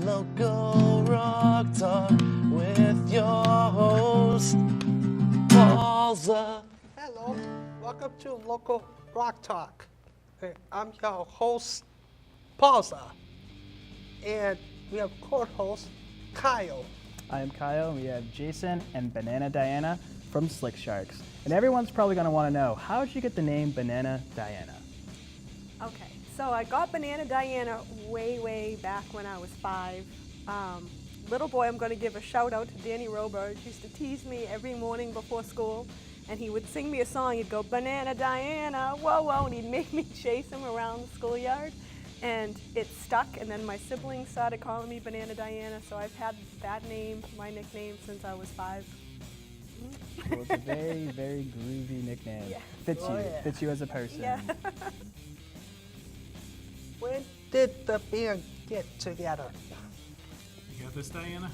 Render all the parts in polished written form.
Local Rock Talk with your host, Paulza. Hello, welcome to Local Rock Talk. I'm your host, Paulza, and we have co-host Kyle. I am Kyle, and we have Jason and Banana Diana from Slick Sharks. And everyone's probably going to want to know, how did you get the name Banana Diana? Okay, so I got Banana Diana way back when I was 5. Little boy, I'm going to give a shout out to Danny Roberge. He used to tease me every morning before school, and he would sing me a song. He'd go, Banana Diana, whoa, whoa, and he'd make me chase him around the schoolyard. And it stuck, and then my siblings started calling me Banana Diana, so I've had that name, my nickname, since I was 5. Well, it's a very, very groovy nickname. Yeah. Fits you as a person. Yeah. When did the band get together? You got this, Diana?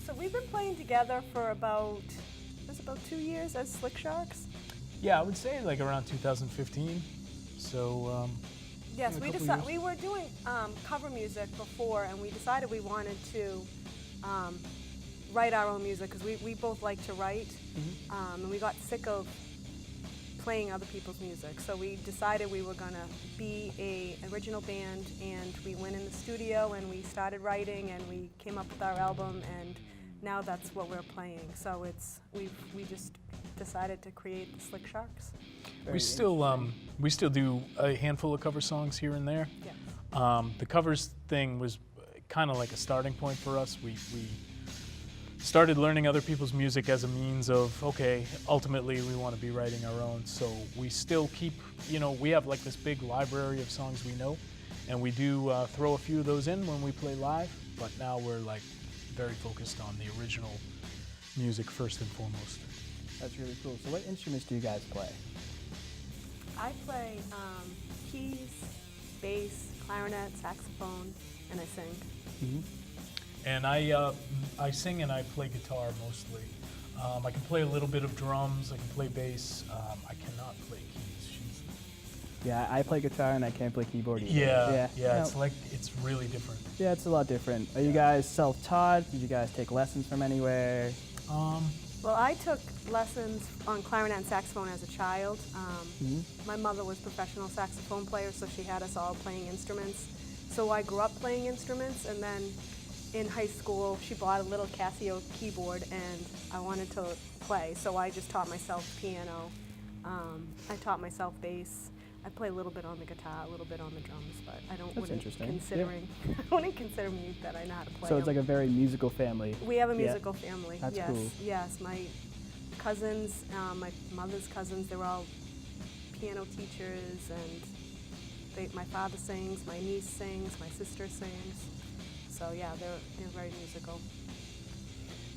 So we've been playing together for about 2 years as Slick Sharks. Yeah, I would say like around 2015. So, Yes, a we couple decided years. we were doing cover music before, and we decided we wanted to write our own music because we both like to write, and we got sick of playing other people's music. So we decided we were gonna be an original band, and we went in the studio and we started writing, and we came up with our album, and now that's what we're playing. So we just decided to create the Slick Sharks. we still do a handful of cover songs here and there. Yeah. The covers thing was kind of like a starting point for us. We started learning other people's music as a means of, okay, ultimately we want to be writing our own. So we still keep, we have like this big library of songs we know, and we do throw a few of those in when we play live, but now we're like very focused on the original music first and foremost. That's really cool. So what instruments do you guys play? I play keys, bass, clarinet, saxophone, and I sing. And I sing and I play guitar mostly. I can play a little bit of drums, I can play bass. I cannot play keys. Yeah, I play guitar and I can't play keyboard either. Yeah, it's really different. Yeah, it's a lot different. Are you guys self-taught? Did you guys take lessons from anywhere? Well, I took lessons on clarinet and saxophone as a child. My mother was a professional saxophone player, so she had us all playing instruments. So I grew up playing instruments, and then in high school, she bought a little Casio keyboard, and I wanted to play, so I just taught myself piano. I taught myself bass. I play a little bit on the guitar, a little bit on the drums, but I wouldn't consider me that I know how to play. So it's like a very musical family. We have a musical family. That's yes, cool. yes. My cousins, my mother's cousins, they're all piano teachers, and my father sings, my niece sings, my sister sings. So yeah, they're very musical.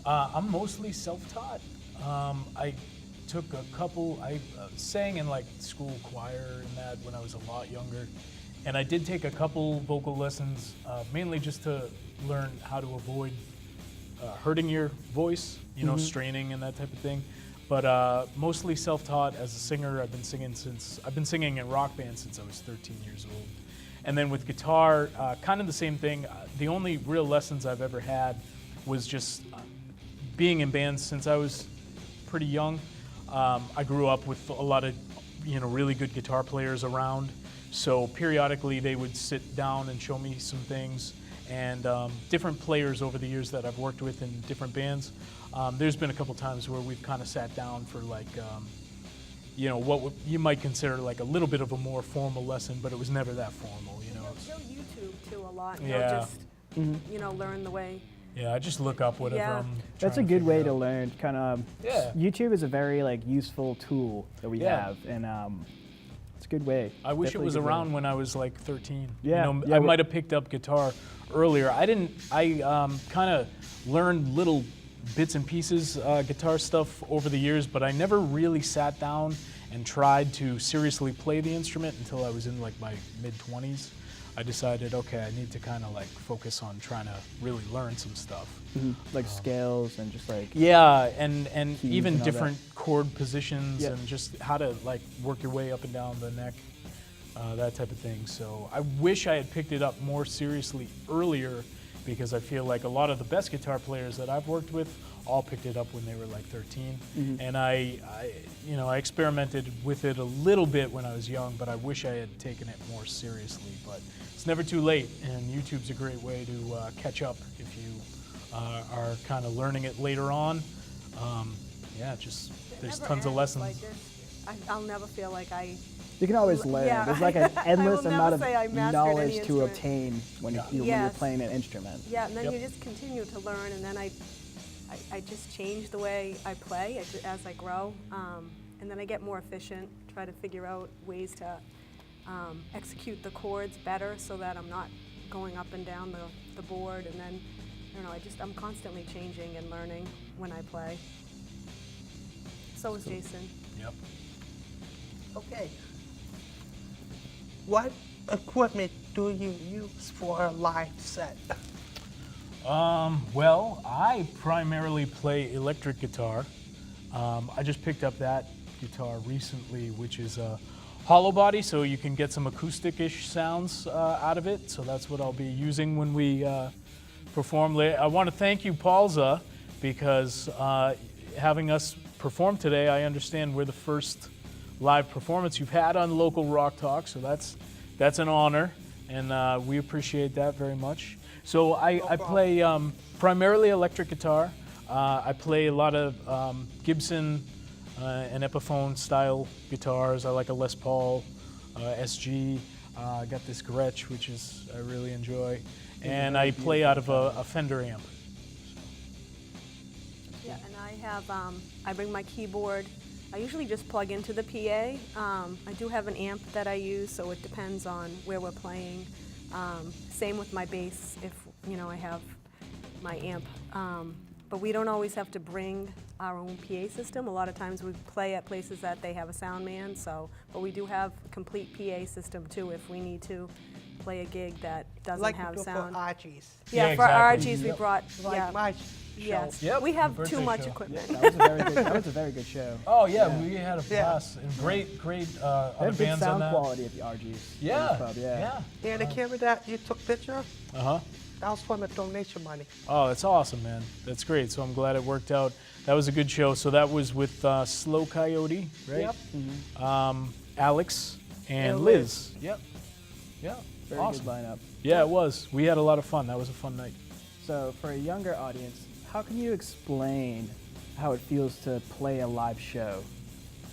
I'm mostly self-taught. I took I sang in like school choir and that when I was a lot younger. And I did take a couple vocal lessons, mainly just to learn how to avoid hurting your voice, straining and that type of thing. But mostly self-taught as a singer. I've been singing in rock bands since I was 13 years old. And then with guitar, kind of the same thing. The only real lessons I've ever had was just being in bands since I was pretty young. I grew up with a lot of, really good guitar players around. So periodically they would sit down and show me some things. And different players over the years that I've worked with in different bands, there's been a couple times where we've kind of sat down for like, what you might consider like a little bit of a more formal lesson, but it was never that formal, They'll YouTube too a lot. Yeah. They'll just, learn the way. Yeah, I just look up whatever Yeah. I'm That's a trying to good way figure to out. learn. Kind of. Yeah. YouTube is a very useful tool that we Yeah. have, and it's a good way. I wish Definitely it was a good way. around when I was like 13. Yeah, I might have picked up guitar earlier. I kind of learned little bits and pieces guitar stuff over the years, but I never really sat down and tried to seriously play the instrument until I was in like my mid-20s. I decided, okay, I need to kind of like focus on trying to really learn some stuff. Like scales and just like. Yeah, and keys even and all different chord positions Yep. and just how to like work your way up and down the neck. that type of thing. So I wish I had picked it up more seriously earlier, because I feel like a lot of the best guitar players that I've worked with all picked it up when they were like 13. And I experimented with it a little bit when I was young, but I wish I had taken it more seriously. But it's never too late, and YouTube's a great way to catch up if you are kind of learning it later on. There's Never tons of ends lessons. like this. I'll never feel like I. You can always learn. Yeah, There's like an I will endless never amount of say I mastered knowledge any to instrument. obtain when when you're playing an instrument. Yeah, and then Yep. you just continue to learn, and then I just change the way I play as I grow, and then I get more efficient. Try to figure out ways to execute the chords better, so that I'm not going up and down the board, and then I don't know. I'm constantly changing and learning when I play. So is Jason. Yep. Okay. What equipment do you use for a live set? Well, I primarily play electric guitar. I just picked up that guitar recently, which is a hollow body, so you can get some acoustic-ish sounds out of it. So that's what I'll be using when we perform later. I want to thank you, Paulza, because having us perform today, I understand we're the first live performance you've had on Local Rock Talk, so that's an honor, and we appreciate that very much. So I play primarily electric guitar. I play a lot of Gibson and Epiphone style guitars. I like a Les Paul, SG. I got this Gretsch, which I really enjoy, and I play out of a Fender amp. Yeah, and I bring my keyboard. I usually just plug into the PA. I do have an amp that I use, so it depends on where we're playing. Same with my bass, if I have my amp. But we don't always have to bring our own PA system. A lot of times we play at places that they have a sound man, but we do have a complete PA system too if we need to play a gig that doesn't Like have we do sound. for RGs. Yeah, Yeah, for exactly. RGs we Yep. brought, Like yeah. my show. Yes, Yep, we have birthday too much show. equipment. That was a very good. That was a very good show. Oh yeah, we had a blast, and great They other have good bands on sound that. quality at the RGs. Yeah, Club, yeah. Yeah, the camera that you took picture of, Uh-huh. that was from the donation money. Oh, that's awesome, man. That's great. So I'm glad it worked out. That was a good show. So that was with Slow Coyote, right? Yep. Alex and And Liz. Yep. Yeah. Very awesome. good lineup. Yeah, it was. We had a lot of fun. That was a fun night. So for a younger audience, how can you explain how it feels to play a live show?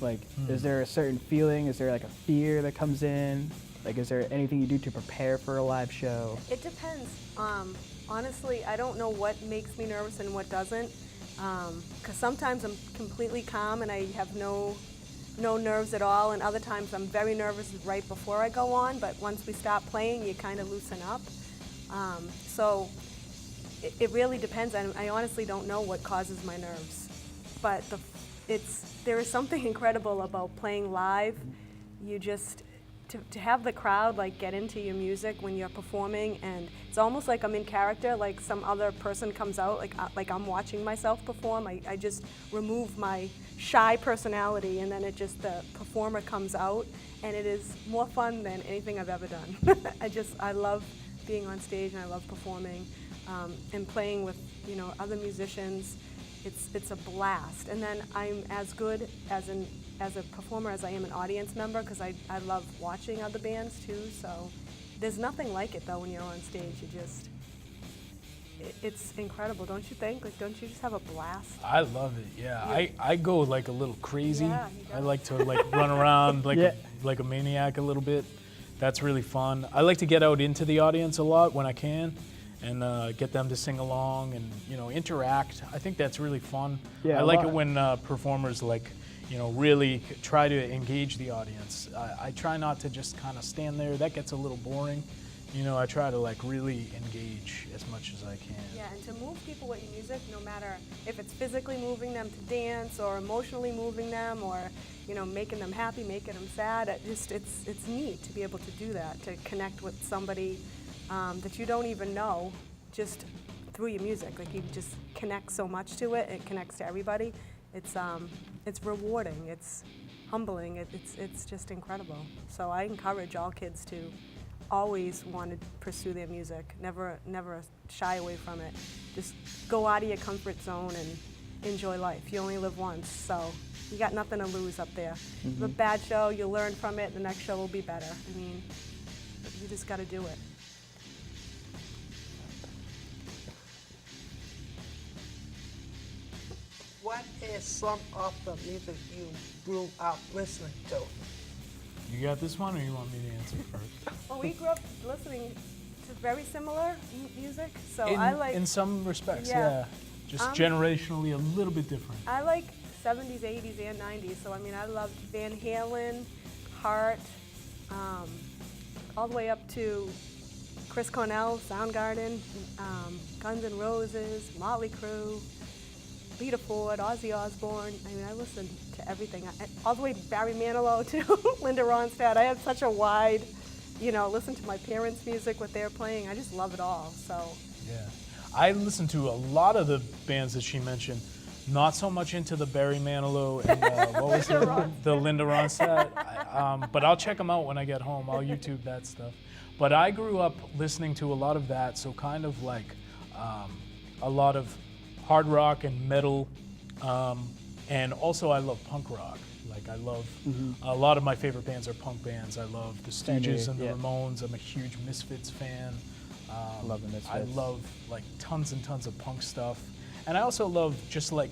Like, is there a certain feeling? Is there like a fear that comes in? Like, is there anything you do to prepare for a live show? It depends. Honestly, I don't know what makes me nervous and what doesn't. Because sometimes I'm completely calm and I have no nerves at all, and other times I'm very nervous right before I go on, but once we stop playing, you kind of loosen up. So it really depends. I honestly don't know what causes my nerves, but there is something incredible about playing live. You just to have the crowd like get into your music when you're performing, and it's almost like I'm in character, like some other person comes out, like I'm watching myself perform. I just remove my shy personality, and then the performer comes out, and it is more fun than anything I've ever done. I love being on stage, and I love performing and playing with other musicians. It's a blast, and then I'm as good as a performer as I am an audience member, because I love watching other bands too. So there's nothing like it though when you're on stage. It's incredible, don't you think? Like, don't you just have a blast? I love it. Yeah, I go like a little crazy. Yeah, he I does. like to like run around like Yeah. like a maniac a little bit. That's really fun. I like to get out into the audience a lot when I can, and get them to sing along and interact. I think that's really fun. Yeah, I a like lot. it when performers really try to engage the audience. I try not to just kind of stand there. That gets a little boring. I try to like really engage as much as I can. Yeah, and to move people with your music, no matter if it's physically moving them to dance or emotionally moving them or making them happy, making them sad, it's neat to be able to do that, to connect with somebody that you don't even know just through your music. Like, you just connect so much to it. It connects to everybody. It's rewarding. humbling. It's just incredible. So I encourage all kids to always want to pursue their music. Never shy away from it. Just go out of your comfort zone and enjoy life. You only live once, so you got nothing to lose up there. Mm-hmm. The bad show, you'll learn from it. The next show will be better. I mean, you just got to do it. What is some of the music you grew up listening to? You got this one, or you want me to answer first? Well, we grew up listening to very similar music, so in, I like. in some respects, Yeah. yeah. Just generationally a little bit different. I like 70s, 80s, and 90s. So I mean, I loved Van Halen, Heart, all the way up to Chris Cornell, Soundgarden, Guns N' Roses, Motley Crue, Lita Ford, Ozzy Osbourne. I mean, I listened to everything. All the way to Barry Manilow to Linda Ronstadt. I had such a wide, listen to my parents' music, what they're playing. I just love it all. So. Yeah. I listened to a lot of the bands that she mentioned. Not so much into the Barry Manilow and what was the Linda Ronstadt. But I'll check them out when I get home. I'll YouTube that stuff. But I grew up listening to a lot of that, so kind of like a lot of hard rock and metal, and also I love punk rock. Like I love a lot of my favorite bands are punk bands. I love the Stooges and the Ramones. I'm a huge Misfits fan. Love the Misfits. I love like tons and tons of punk stuff, and I also love just like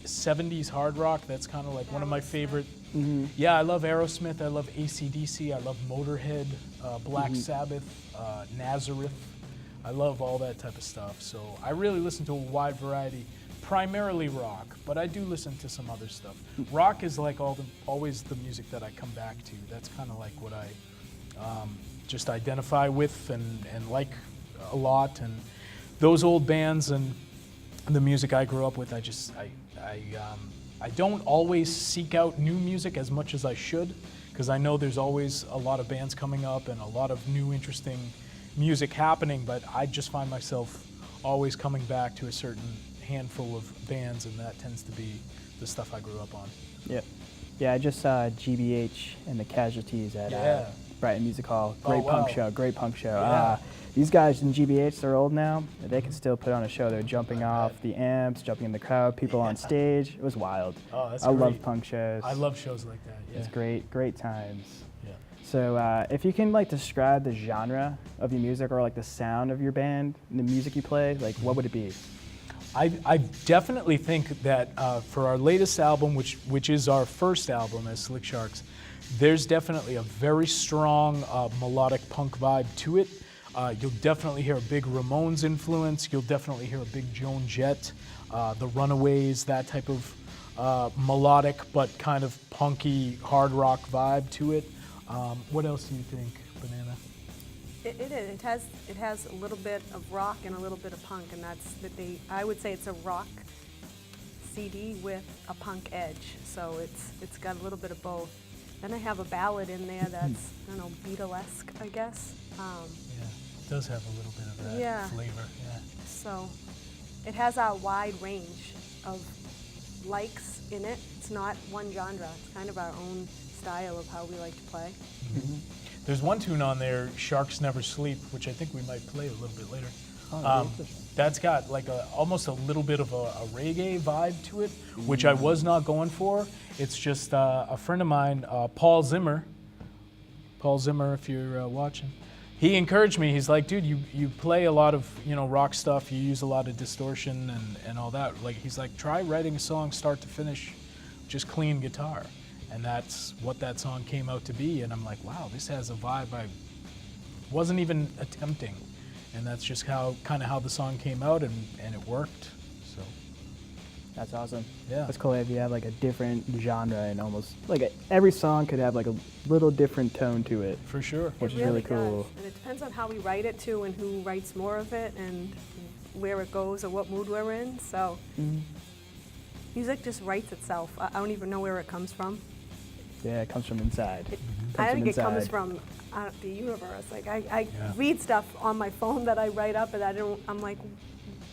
70s hard rock. That's kind of like one of my favorite. Yeah, I love Aerosmith. I love AC/DC. I love Motorhead, Black Sabbath, Nazareth. I love all that type of stuff. So I really listen to a wide variety, primarily rock, but I do listen to some other stuff. Rock is like always the music that I come back to. That's kind of like what I just identify with and like a lot. And those old bands and the music I grew up with, I don't always seek out new music as much as I should, because I know there's always a lot of bands coming up and a lot of new interesting music happening, but I just find myself always coming back to a certain handful of bands, and that tends to be the stuff I grew up on. Yeah, I just saw GBH and the Casualties at Brighton Music Hall. Great punk show, great punk show. Yeah. These guys in GBH, they're old now. They can still put on a show. They're jumping off the amps, jumping in the crowd, people on stage. It was wild. Oh, that's I great. love punk shows. I love shows like that. Yeah. It's great times. Yeah. So if you can describe the genre of your music or the sound of your band, the music you play, what would it be? I definitely think that for our latest album, which is our first album as Slick Sharks, there's definitely a very strong melodic punk vibe to it. You'll definitely hear a big Ramones influence. You'll definitely hear a big Joan Jett, the Runaways, that type of melodic but kind of punky hard rock vibe to it. What else do you think, Banana? It is. It has a little bit of rock and a little bit of punk, and I would say it's a rock CD with a punk edge. So it's got a little bit of both. Then I have a ballad in there that's Beatlesque, I guess. It does have a little bit of that flavor. Yeah. So it has a wide range of likes in it. It's not one genre. It's kind of our own style of how we like to play. Mm-hmm. There's one tune on there, Sharks Never Sleep, which I think we might play a little bit later. That's got almost a little bit of a reggae vibe to it, which I was not going for. It's just a friend of mine, Paul Zimmer, if you're watching, he encouraged me. He's like, dude, you play a lot of rock stuff, you use a lot of distortion and all that. He's like, try writing a song start to finish, just clean guitar. And that's what that song came out to be. And I'm like, wow, this has a vibe I wasn't even attempting. And that's just how the song came out, and it worked. So That's awesome. Yeah. That's cool if you have a different genre, and almost every song could have a little different tone to it. for sure. Which It is really cool. does. And it depends on how we write it too, and who writes more of it, and where it goes, or what mood we're in. So music just writes itself. I don't even know where it comes from. Yeah, it comes from inside. I think it comes inside. from the universe. I read stuff on my phone that I write up, and I'm like,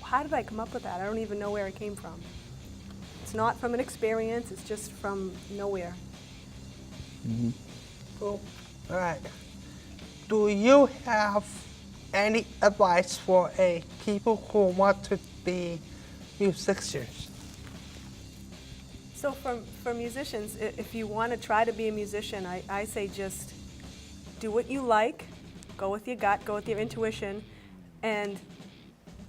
how did I come up with that? I don't even know where it came from. It's not from an experience. It's just from nowhere. Cool. All right. Do you have any advice for people who want to be musicians? So for musicians, if you want to try to be a musician, I say just do what you like, go with your gut, go with your intuition, and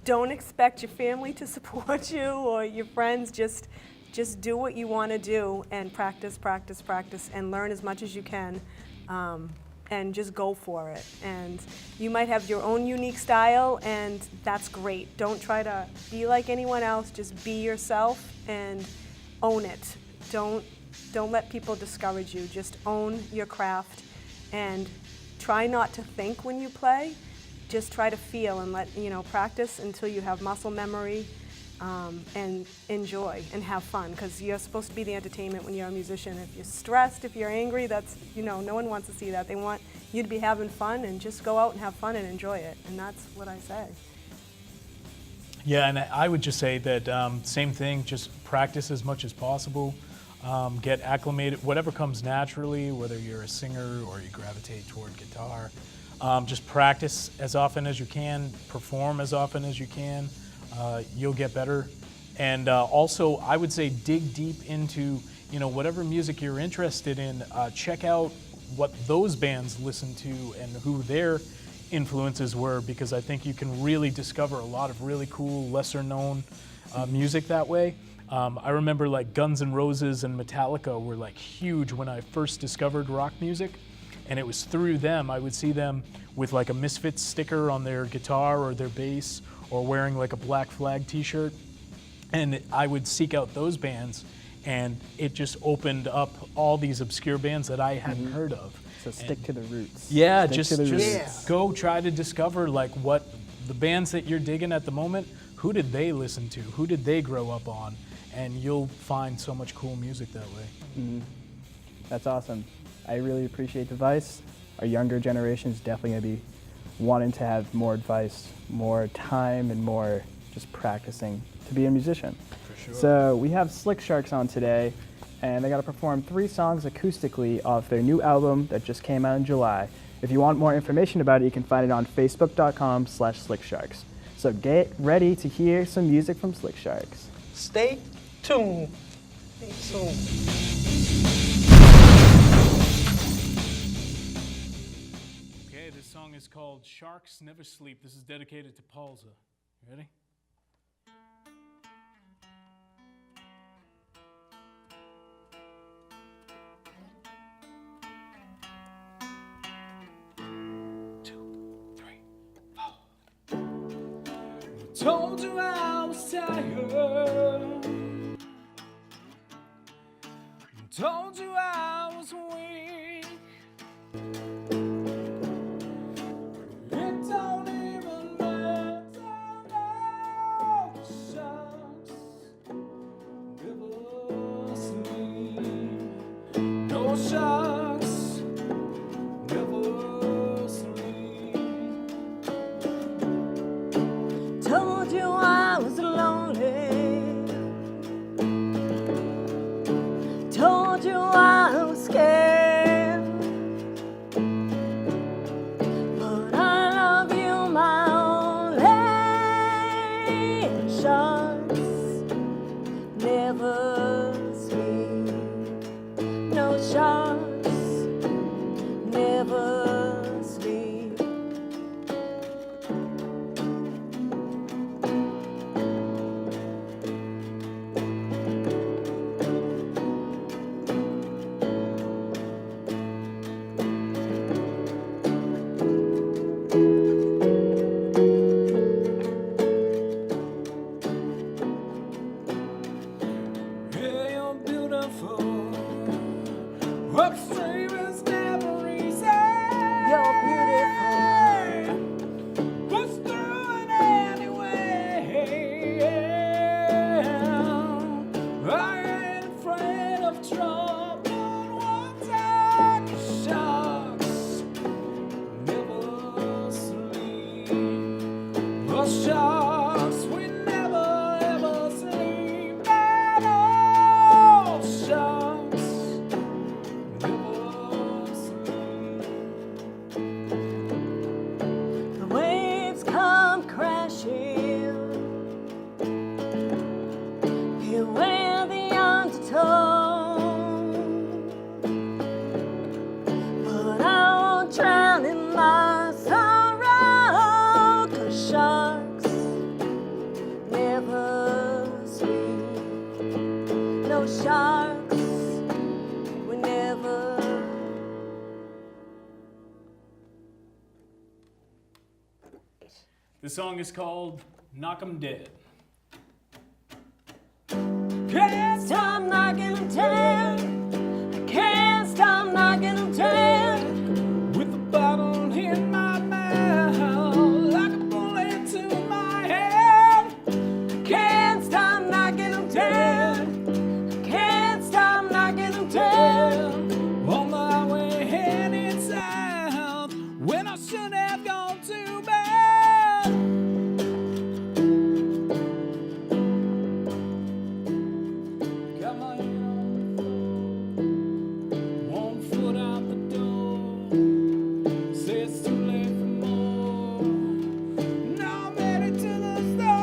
don't expect your family to support you or your friends. Just do what you want to do and practice, practice, practice, and learn as much as you can, and just go for it. And you might have your own unique style, and that's great. Don't try to be like anyone else. Just be yourself and own it. Don't let people discourage you. Just own your craft and try not to think when you play. Just try to feel and practice until you have muscle memory, and enjoy and have fun, because you're supposed to be the entertainment when you're a musician. If you're stressed, if you're angry, that's, no one wants to see that. They want you to be having fun, and just go out and have fun and enjoy it. And that's what I say. Yeah, and I would just say that same thing, just practice as much as possible. Get acclimated, whatever comes naturally, whether you're a singer or you gravitate toward guitar. Just practice as often as you can, perform as often as you can. You'll get better. And also, I would say dig deep into whatever music you're interested in. Check out what those bands listen to and who their influences were, because I think you can really discover a lot of really cool, lesser known music that way. I remember like Guns N' Roses and Metallica were like huge when I first discovered rock music, and it was through them. I would see them with like a Misfits sticker on their guitar or their bass, or wearing like a Black Flag t-shirt, and I would seek out those bands, and it just opened up all these obscure bands that I hadn't heard of. So stick to the roots. Yeah, Stick just to the roots. go try to discover like what the bands that you're digging at the moment, who did they listen to? Who did they grow up on? And you'll find so much cool music that way. That's awesome. I really appreciate the advice. Our younger generation is definitely going to be wanting to have more advice, more time, and more just practicing to be a musician. For sure. So we have Slick Sharks on today, and they got to perform 3 songs acoustically off their new album that just came out in July. If you want more information about it, you can find it on facebook.com/slicksharks. So get ready to hear some music from Slick Sharks. Stay tuned. Stay tuned. Okay, this song is called Sharks Never Sleep. This is dedicated to Paulza. You ready? Told you I was tired. Told you I was weak. It don't even matter now. The sharks never sleep. No sharks never sleep. Told you I was lonely. Told you I sharks were never. The song is called Knock 'em Dead. Can't Stop knocking them dead. I can't stop knocking them dead. with a bottle in my mouth, like a bullet to my head. Can't stop knocking them dead. Can't stop knocking them dead. On my way headed south, when I should have gone to bed. Got my head on the floor, 1 foot out the door. Say it's too late for more. Now I'm headed to the store.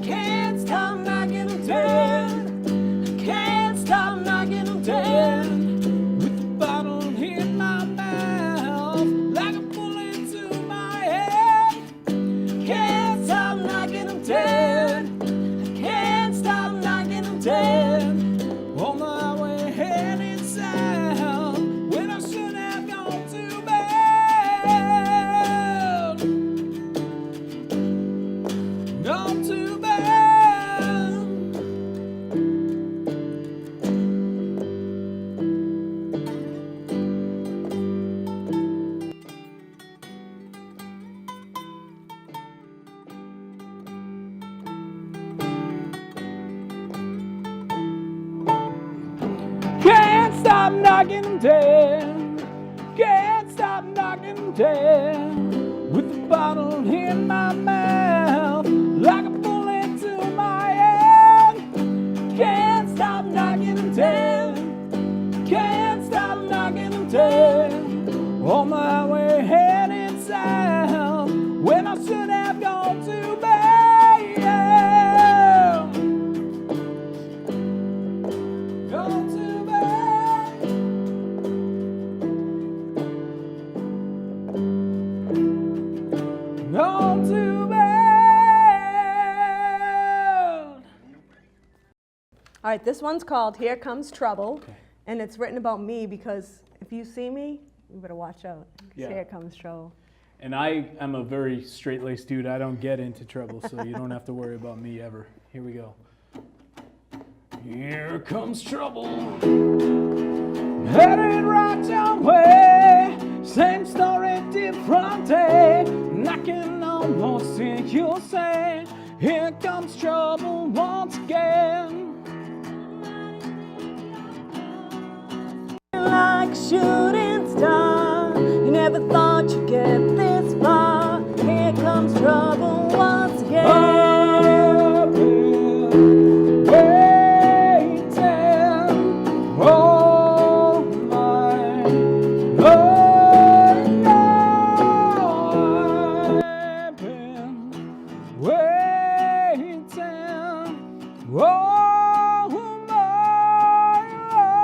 Can't stop knocking them dead. Can't stop knocking them dead. With the bottle in my mouth, like a bullet to my head. Can't stop knocking them dead. Can't stop knocking them dead. On my way headed south, when I should have gone to bed. Gone to bed. Can't stop knocking them dead. Can't stop knocking them dead. With the bottle in my mouth, like a bullet to my head. Can't stop knocking them dead. Can't stop knocking them dead. On my way headed south, when I should have gone to bed. Gone to bed. Gone to bed. All right, this one's called Here Comes Trouble, and it's written about me because if you see me, you better watch out. 'Cause Yeah. Here comes trouble. And I am a very straight-laced dude. I don't get into trouble, so you don't have to worry about me ever. Here we go. Here comes trouble. Headed right your way. Same story, different day. Knocking on more, see you'll say. Here comes trouble once again. Like a shooting star, you never thought you'd get this far. Here comes trouble once again. I've been waiting all my life. I've been waiting all my life.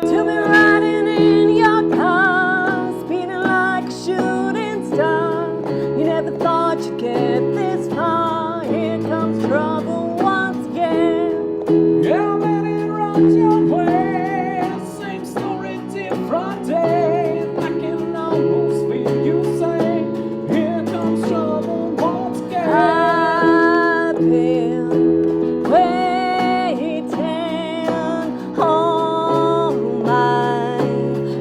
To be riding in your car, speeding like a shooting star. You never thought you'd get this far. Here comes trouble once again. Yeah, I'm headed right your way. Same story, different day. I can almost feel you say, here comes trouble once again. I've been waiting all my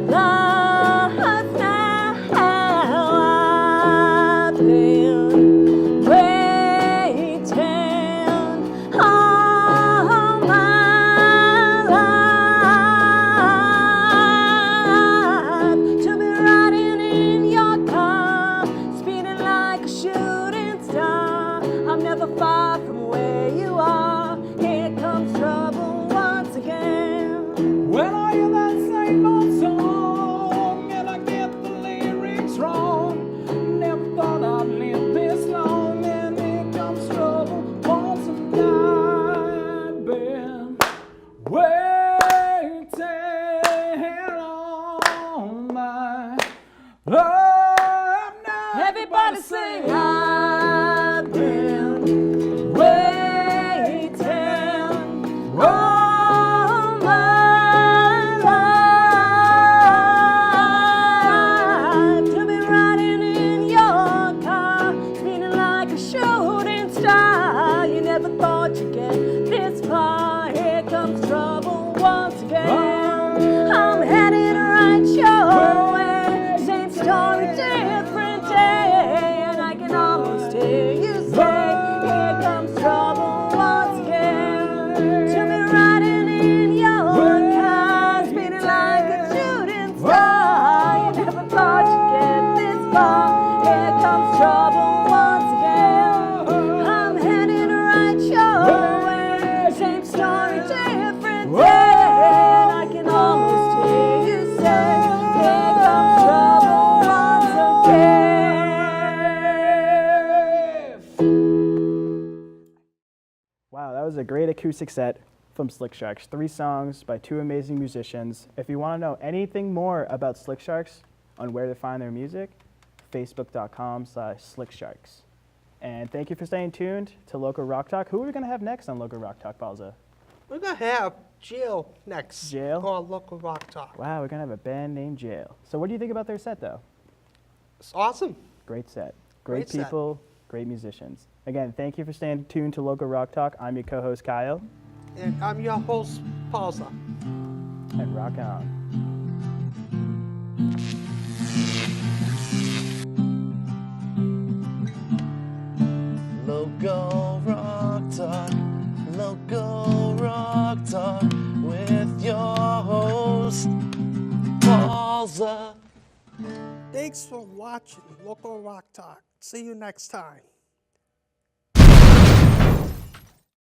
life now. I've been waiting all my life to be riding in your car, speeding like a shooting star. I'm never far from where you are. Here comes trouble once again. When I hear that same old song and I get the lyrics wrong, never thought I'd live this long, and here comes trouble once again. I've been waiting all my life now. Everybody sing, I've been different day, and I can almost hear you say, here comes trouble once again. To be riding in your car, speeding like a shooting star. You never thought you'd get this far. Here comes trouble once again. I'm heading right your way. Same story, different day, and I can almost hear you say, here comes trouble once again. Wow, that was a great acoustic set from Slick Sharks. 3 songs by 2 amazing musicians. If you want to know anything more about Slick Sharks, on where to find their music, facebook.com/slicksharks. And thank you for staying tuned to Local Rock Talk. Who are we going to have next on Local Rock Talk, Balza? We're going to have Jill next. Jill? On Local Rock Talk. Wow, we're going to have a band named Jail. So what do you think about their set, though? It's awesome. Great set. Great set. People, great musicians. Again, thank you for staying tuned to Local Rock Talk. I'm your co-host, Kyle. And I'm your host, Pausa. And rock on. Local Rock Talk, Local Rock Talk with your host, Balza. Thanks for watching Local Rock Talk. See you next time.